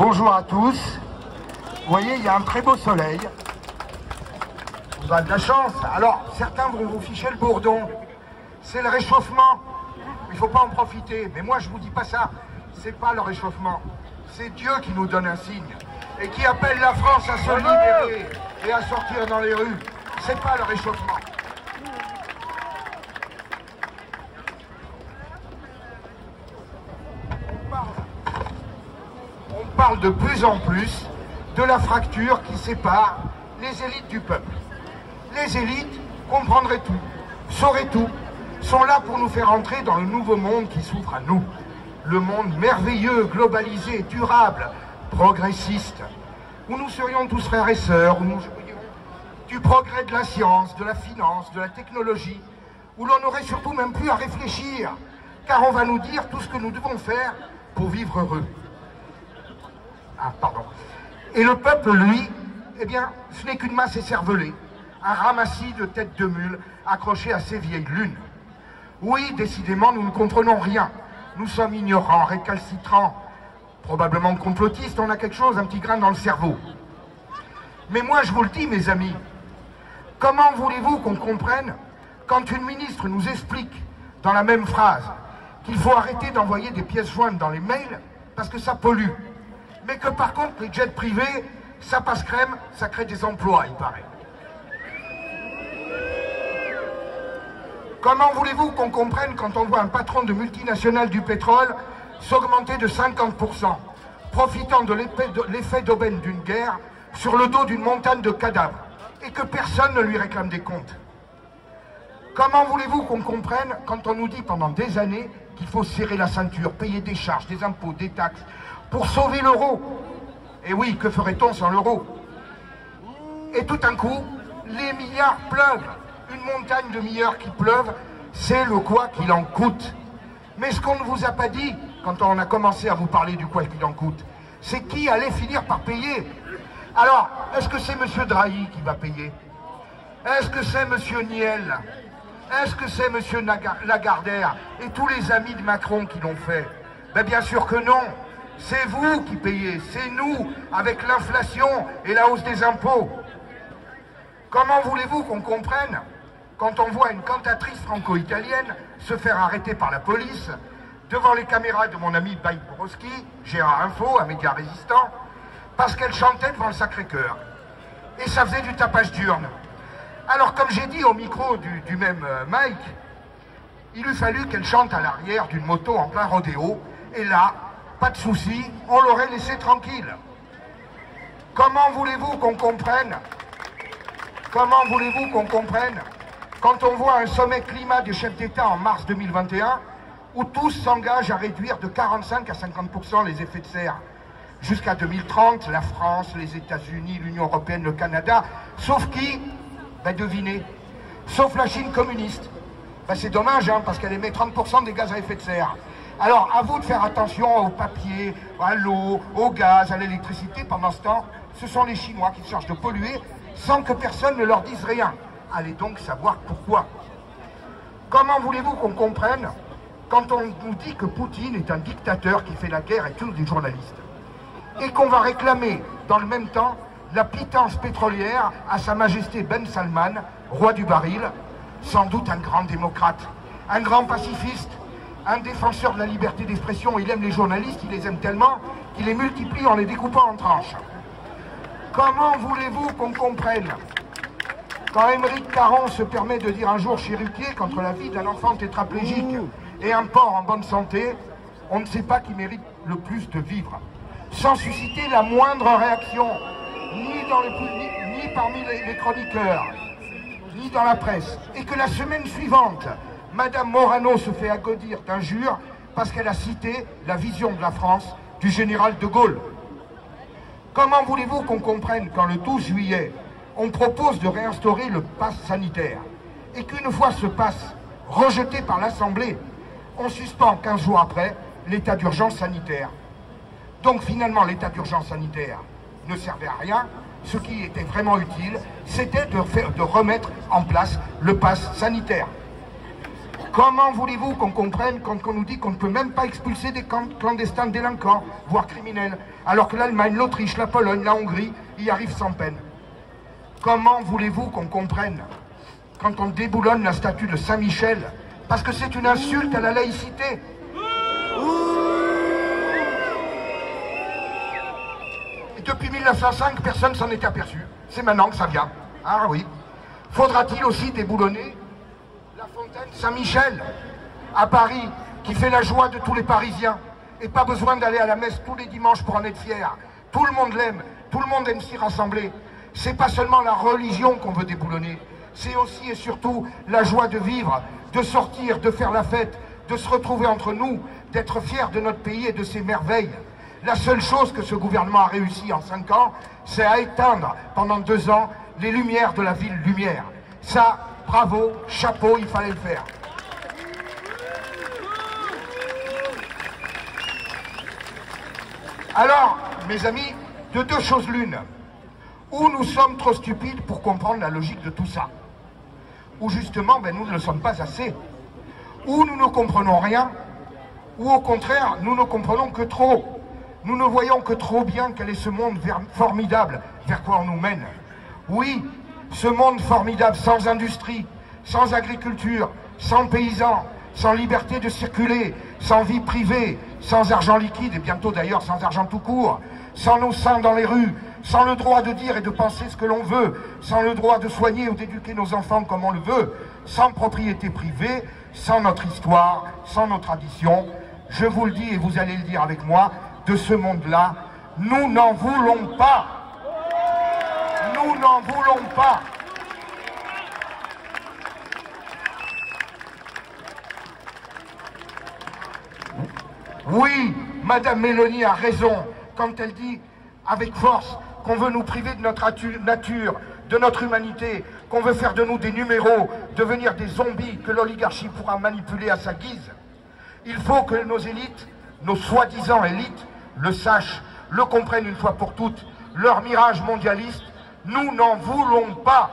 Bonjour à tous. Vous voyez, il y a un très beau soleil. On a de la chance. Alors, certains vont vous ficher le bourdon. C'est le réchauffement. Il ne faut pas en profiter. Mais moi, je ne vous dis pas ça. C'est pas le réchauffement. C'est Dieu qui nous donne un signe. Et qui appelle la France à se libérer et à sortir dans les rues. C'est pas le réchauffement. On parle de plus en plus de la fracture qui sépare les élites du peuple. Les élites comprendraient tout, sauraient tout, sont là pour nous faire entrer dans le nouveau monde qui s'ouvre à nous. Le monde merveilleux, globalisé, durable, progressiste, où nous serions tous frères et sœurs, où nous jouirions du progrès de la science, de la finance, de la technologie, où l'on n'aurait surtout même plus à réfléchir, car on va nous dire tout ce que nous devons faire pour vivre heureux. Ah, pardon. Et le peuple, lui, eh bien, ce n'est qu'une masse écervelée, un ramassis de têtes de mules accrochées à ces vieilles lunes. Oui, décidément, nous ne comprenons rien. Nous sommes ignorants, récalcitrants, probablement complotistes, on a quelque chose, un petit grain dans le cerveau. Mais moi, je vous le dis, mes amis, comment voulez-vous qu'on comprenne quand une ministre nous explique, dans la même phrase, qu'il faut arrêter d'envoyer des pièces jointes dans les mails parce que ça pollue, mais que par contre, les jets privés, ça passe crème, ça crée des emplois, il paraît. Comment voulez-vous qu'on comprenne quand on voit un patron de multinationale du pétrole s'augmenter de 50%, profitant de l'effet d'aubaine d'une guerre sur le dos d'une montagne de cadavres, et que personne ne lui réclame des comptes? Comment voulez-vous qu'on comprenne quand on nous dit pendant des années qu'il faut serrer la ceinture, payer des charges, des impôts, des taxes, pour sauver l'euro? Et oui, que ferait-on sans l'euro? Et tout d'un coup, les milliards pleuvent. Une montagne de milliards qui pleuvent, c'est le quoi qu'il en coûte. Mais ce qu'on ne vous a pas dit, quand on a commencé à vous parler du quoi qu'il en coûte, c'est qui allait finir par payer. Alors, est-ce que c'est M. Drahi qui va payer? Est-ce que c'est M. Niel? Est-ce que c'est M. Lagardère et tous les amis de Macron qui l'ont fait? Ben bien sûr que non. C'est vous qui payez, c'est nous, avec l'inflation et la hausse des impôts. Comment voulez-vous qu'on comprenne quand on voit une cantatrice franco-italienne se faire arrêter par la police devant les caméras de mon ami Baïk Borowski, Gérard Info, un média résistant, parce qu'elle chantait devant le Sacré-Cœur. Et ça faisait du tapage d'urne. Alors, comme j'ai dit au micro du même Mike, il eût fallu qu'elle chante à l'arrière d'une moto en plein rodéo, et là, pas de souci, on l'aurait laissé tranquille. Comment voulez-vous qu'on comprenne? Comment voulez-vous qu'on comprenne quand on voit un sommet climat des chefs d'État en mars 2021 où tous s'engagent à réduire de 45 à 50% les effets de serre jusqu'à 2030, la France, les États-Unis, l'Union européenne, le Canada, sauf qui? Ben devinez, sauf la Chine communiste. Ben c'est dommage, hein, parce qu'elle émet 30% des gaz à effet de serre. Alors, à vous de faire attention au papier, à l'eau, au gaz, à l'électricité. Pendant ce temps, ce sont les Chinois qui cherchent de polluer sans que personne ne leur dise rien. Allez donc savoir pourquoi. Comment voulez-vous qu'on comprenne quand on nous dit que Poutine est un dictateur qui fait la guerre et tue des journalistes, et qu'on va réclamer dans le même temps la pitance pétrolière à Sa Majesté Ben Salman, roi du baril, sans doute un grand démocrate, un grand pacifiste, un défenseur de la liberté d'expression? Il aime les journalistes, il les aime tellement qu'il les multiplie en les découpant en tranches. Comment voulez-vous qu'on comprenne quand Émeric Caron se permet de dire un jour chez Ruquier qu'entre la vie d'un enfant tétraplégique et un porc en bonne santé, on ne sait pas qui mérite le plus de vivre, sans susciter la moindre réaction, ni parmi les chroniqueurs, ni dans la presse, et que la semaine suivante, Madame Morano se fait agaudir d'injures parce qu'elle a cité la vision de la France du général de Gaulle? Comment voulez-vous qu'on comprenne quand le 12 juillet, on propose de réinstaurer le pass sanitaire et qu'une fois ce pass rejeté par l'Assemblée, on suspend 15 jours après l'état d'urgence sanitaire? Donc finalement, l'état d'urgence sanitaire ne servait à rien. Ce qui était vraiment utile, c'était de remettre en place le pass sanitaire. Comment voulez-vous qu'on comprenne quand on nous dit qu'on ne peut même pas expulser des clandestins délinquants, voire criminels, alors que l'Allemagne, l'Autriche, la Pologne, la Hongrie y arrivent sans peine? Comment voulez-vous qu'on comprenne quand on déboulonne la statue de Saint-Michel parce que c'est une insulte à la laïcité? Et depuis 1905, personne s'en est aperçu. C'est maintenant que ça vient. Ah oui. Faudra-t-il aussi déboulonner la fontaine Saint-Michel à Paris, qui fait la joie de tous les Parisiens, et pas besoin d'aller à la messe tous les dimanches pour en être fier. Tout le monde l'aime, tout le monde aime s'y rassembler. C'est pas seulement la religion qu'on veut déboulonner, c'est aussi et surtout la joie de vivre, de sortir, de faire la fête, de se retrouver entre nous, d'être fiers de notre pays et de ses merveilles. La seule chose que ce gouvernement a réussi en 5 ans, c'est à éteindre pendant 2 ans les lumières de la ville lumière. Ça, bravo, chapeau, il fallait le faire. Alors, mes amis, de 2 choses l'une. Ou nous sommes trop stupides pour comprendre la logique de tout ça, ou justement, nous ne le sommes pas assez. Ou nous ne comprenons rien, ou au contraire, nous ne comprenons que trop. Nous ne voyons que trop bien quel est ce monde formidable vers quoi on nous mène. Oui, ce monde formidable sans industrie, sans agriculture, sans paysans, sans liberté de circuler, sans vie privée, sans argent liquide, et bientôt d'ailleurs sans argent tout court, sans nos seins dans les rues, sans le droit de dire et de penser ce que l'on veut, sans le droit de soigner ou d'éduquer nos enfants comme on le veut, sans propriété privée, sans notre histoire, sans nos traditions. Je vous le dis et vous allez le dire avec moi, de ce monde-là, nous n'en voulons pas. Nous n'en voulons pas. Oui, Madame Mélanie a raison quand elle dit avec force qu'on veut nous priver de notre nature, de notre humanité, qu'on veut faire de nous des numéros, devenir des zombies que l'oligarchie pourra manipuler à sa guise. Il faut que nos élites, nos soi-disant élites, le sachent, le comprennent une fois pour toutes. Leur mirage mondialiste, nous n'en voulons pas.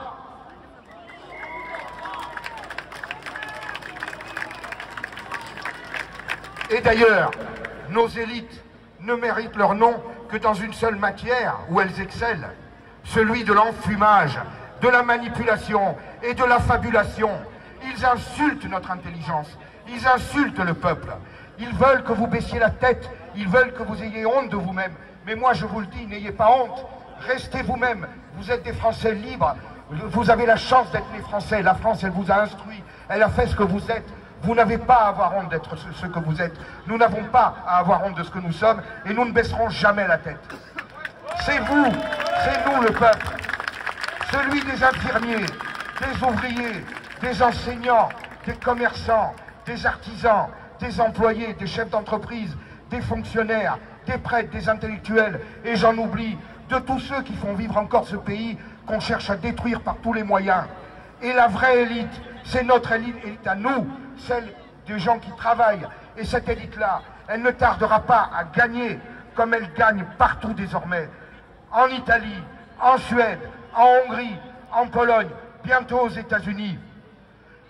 Et d'ailleurs, nos élites ne méritent leur nom que dans une seule matière où elles excellent, celui de l'enfumage, de la manipulation et de la fabulation. Ils insultent notre intelligence, ils insultent le peuple, ils veulent que vous baissiez la tête, ils veulent que vous ayez honte de vous-même. Mais moi je vous le dis, n'ayez pas honte, restez vous-même, vous êtes des Français libres, vous avez la chance d'être les Français, la France elle vous a instruit, elle a fait ce que vous êtes. Vous n'avez pas à avoir honte d'être ce que vous êtes. Nous n'avons pas à avoir honte de ce que nous sommes et nous ne baisserons jamais la tête. C'est vous, c'est nous le peuple. Celui des infirmiers, des ouvriers, des enseignants, des commerçants, des artisans, des employés, des chefs d'entreprise, des fonctionnaires, des prêtres, des intellectuels, et j'en oublie, de tous ceux qui font vivre encore ce pays qu'on cherche à détruire par tous les moyens. Et la vraie élite, c'est notre élite à nous, celle des gens qui travaillent. Et cette élite-là, elle ne tardera pas à gagner comme elle gagne partout désormais. En Italie, en Suède, en Hongrie, en Pologne, bientôt aux États-Unis.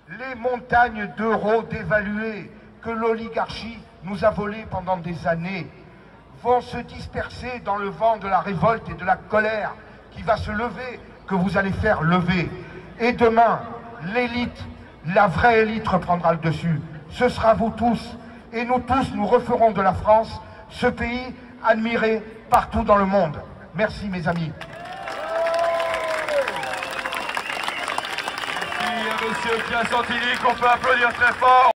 Les montagnes d'euros dévalués que l'oligarchie nous a volés pendant des années vont se disperser dans le vent de la révolte et de la colère qui va se lever, que vous allez faire lever. Et demain, l'élite, la vraie élite reprendra le dessus. Ce sera vous tous. Et nous tous, nous referons de la France ce pays admiré partout dans le monde. Merci mes amis. Merci à monsieur Pierre Santini qu'on peut applaudir très fort.